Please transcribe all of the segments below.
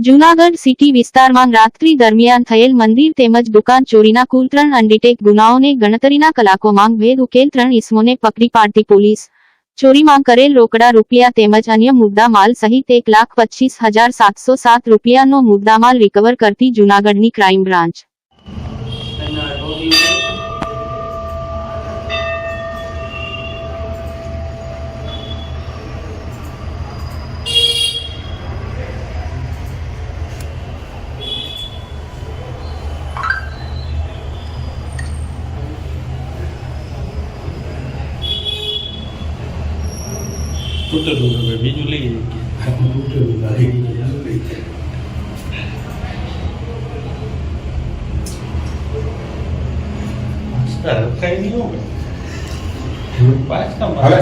Junagadh city વિસ્તારમાં રાત્રિ દરમિયાન થયેલ મંદિર તેમજ દુકાન ચોરીના કુલ 3 અનડિટેક ગુનાઓને ગણતરીના કલાકોમાં ભેદ ઉકેલ 3 ઇસમોને પકડી પાડતી પોલીસ ચોરીમાં કરેલ રોકડા રૂપિયા તેમજ અન્ય મુદ્દામાલ સહિત 1,25,707 રૂપિયાનો મુદ્દામાલ રિકવર કરતી જૂનાગઢની ક્રાઇમ બ્રાન્ચ બીજું લઈએ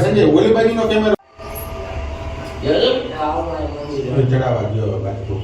સંજય ઓલી બાજુનો કેમેરો ચડાવવા ગયો બાજુ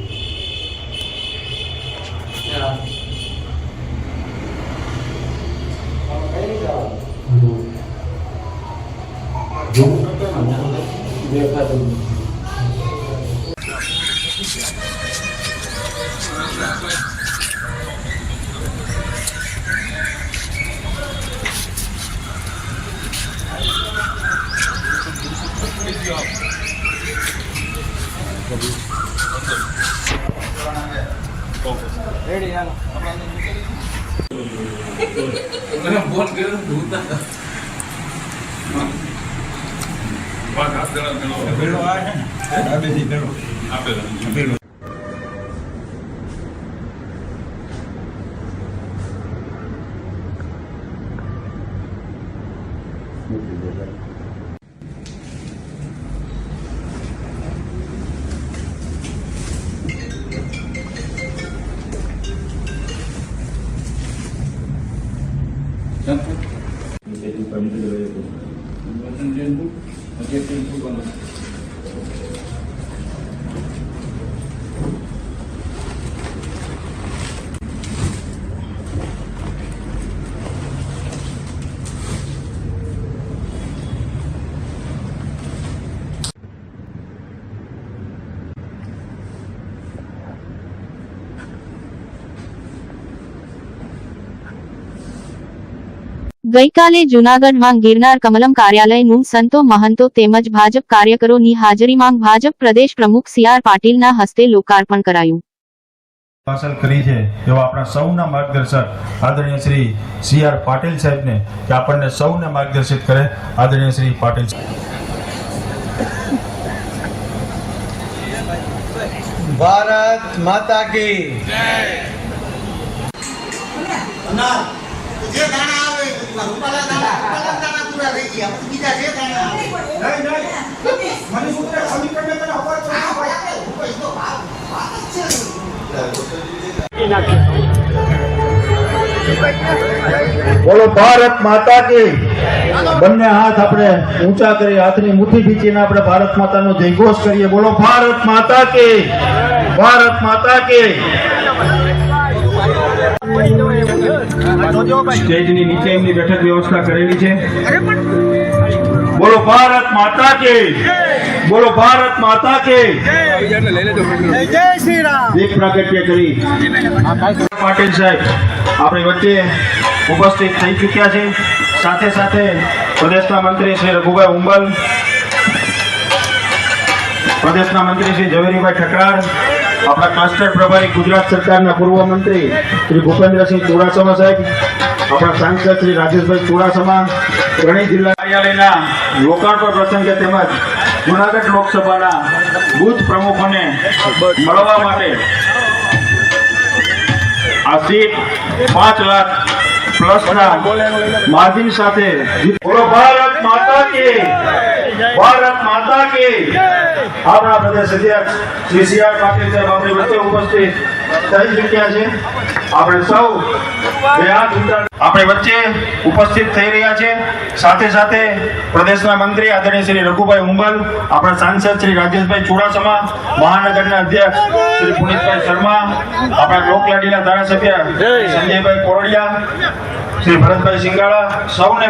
ગઈકાલે જૂનાગઢમાં ગિરનાર કમલમ કાર્યાલયનું સંતો મહંતો તેમજ ભાજપ કાર્યકરોની હાજરીમાં ભાજપ પ્રદેશ પ્રમુખ સી.આર. પાટીલના હસ્તે લોકાર્પણ કરાયું. હાંસલ કરી છે એવા આપણા સૌના માર્ગદર્શક આદરણીય શ્રી સી.આર. પાટીલ સાહેબને કે આપણને સૌને માર્ગદર્શિત કરે આદરણીય શ્રી પાટીલ ભારત માતા કી જે દાણા આવે રૂપાલા દાણા પૂરા થઈ ગયા બીજા જે દાણા આવે મને સૂત્ર સમીકરણ તને ખબર છે તો વાત છે બોલો ભારત માતા કી. બંને હાથ આપણે ઊંચા કરી હાથની મુઠ્ઠી ખીચીને આપણે ભારત માતાનો જયઘોષ કરીએ. બોલો ભારત માતા કી. ભારત માતા કી. સ્ટેજની નીચે એમની બેઠક વ્યવસ્થા કરેલી છે. બોલો ભારત માતા કી. બોલો ભારત માતા કી. જય શ્રી રામ. દીપ પ્રાગટ્ય કરી પાટીલ સાહેબ આપણી વચ્ચે ઉપસ્થિત થઈ ચૂક્યા છે. સાથે સાથે પ્રદેશના મંત્રી શ્રી રઘુભાઈ ઉંબલ, પ્રદેશના મંત્રી શ્રી ઝવેરીભાઈ ઠકરાર, આપણા ક્લસ્ટર પ્રભારી ગુજરાત સરકારના પૂર્વ મંત્રી શ્રી ભૂપેન્દ્રસિંહ ચુડાસમા સાહેબ, આપણા સાંસદ શ્રી રાજેશભાઈ ચુડાસમા, ત્રણેય જિલ્લા કાર્યાલયના લોકાર્પણ પ્રસંગે તેમજ જૂનાગઢ લોકસભાના બૂથ પ્રમુખોને મળવા માટે આ સીટ 5 લાખ પ્લસના માર્જિન સાથે. બોલો ભારત માતા કી. ભારત માતા કી. આપણા પ્રદેશ અધ્યક્ષ શ્રી સી.આર. પાટીલ સાહેબ આપણી વચ્ચે ઉપસ્થિત થઈ ચૂક્યા છે. આપણે સૌ આપણી વચ્ચે ઉપસ્થિત થઈ રહ્યા છે. સાથે સાથે પ્રદેશના મંત્રી આદરણીય શ્રી રઘુભાઈ ઉંબલ, આપણા સાંસદ શ્રી રાજેશભાઈ ચુડાસમા, મહાનગરના અધ્યક્ષ શ્રી પુનિતભાઈ શર્મા, આપણા લોકલાડીના ધારાસભ્ય સંજયભાઈ કોરડિયા, શ્રી ભરતભાઈ સિંગાળા, સૌને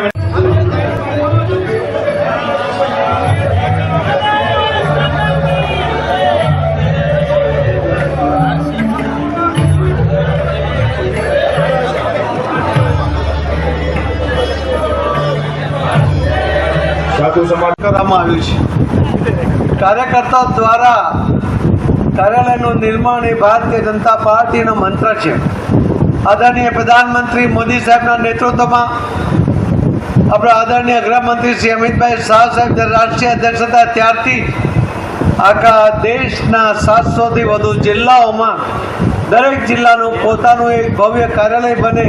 કરવામાં આવ્યું છે. કાર્યકર્તાઓ દ્વારા કાર્યાલયનું નિર્માણ એ ભારતીય જનતા પાર્ટીનો મંત્ર છે. આદરણીય પ્રધાનમંત્રી મોદી સાહેબના નેતૃત્વમાં આપણા આદરણીય ગૃહમંત્રી શ્રી અમિતભાઈ શાહ સાહેબ રાષ્ટ્રીય અધ્યક્ષ હતા ત્યારથી આખા દેશના 700થી વધુ જિલ્લાઓમાં દરેક જિલ્લાનું પોતાનું એક ભવ્ય કાર્યાલય બને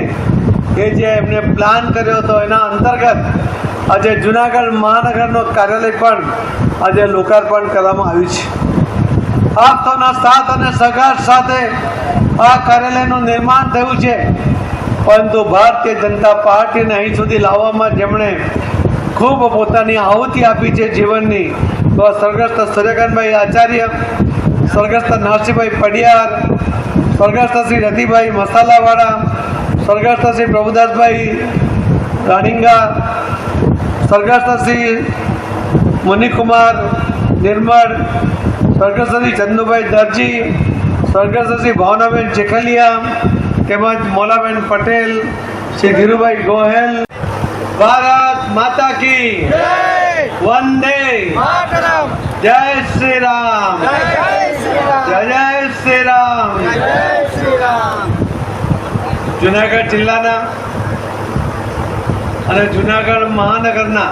એ જે એમને પ્લાન કર્યો હતો એના અંતર્ગત આજે જુનાગઢ મહાનગરનો કાર્યાલય પણ આજે લોકાર્પણ કરવામાં આવ્યું છે. આપ સૌના સાથ અને સહકાર સાથે આ કાર્યાલયનું નિર્માણ થયું છે, પરંતુ ભારતીય જનતા પાર્ટીને અહીં સુધી લાવવામાં જેમણે ખૂબ પોતાની આહુતિ આપી છે જીવનની, તો સ્વર્ગસ્થ સૂર્યકાંતભાઈ આચાર્ય, સ્વર્ગસ્થ નરસિંહભાઈ પડિયાર, સ્વર્ગસ્થ શ્રી રતિભાઈ મસાલાવાળા, સ્વર્ગસ્થ શ્રી પ્રભુદાસભાઈ રાણીંગા, સ્વર્ગસ્થ શ્રી મુનિકુમાર નિર્મળ, સ્વર્ગસ્થ શ્રી ચંદુભાઈ દરજી, સ્વર્ગસ્થ શ્રી ભાવનાબેન ચેખલિયા તેમજ મોલાબેન પટેલ, શ્રી ધીરુભાઈ ગોહેલ. ભારત માતા કી વંદે જય શ્રી રામ, જય જય શ્રી રામ. જુનાગઢ જિલ્લાના અને જુનાગઢ મહાનગરના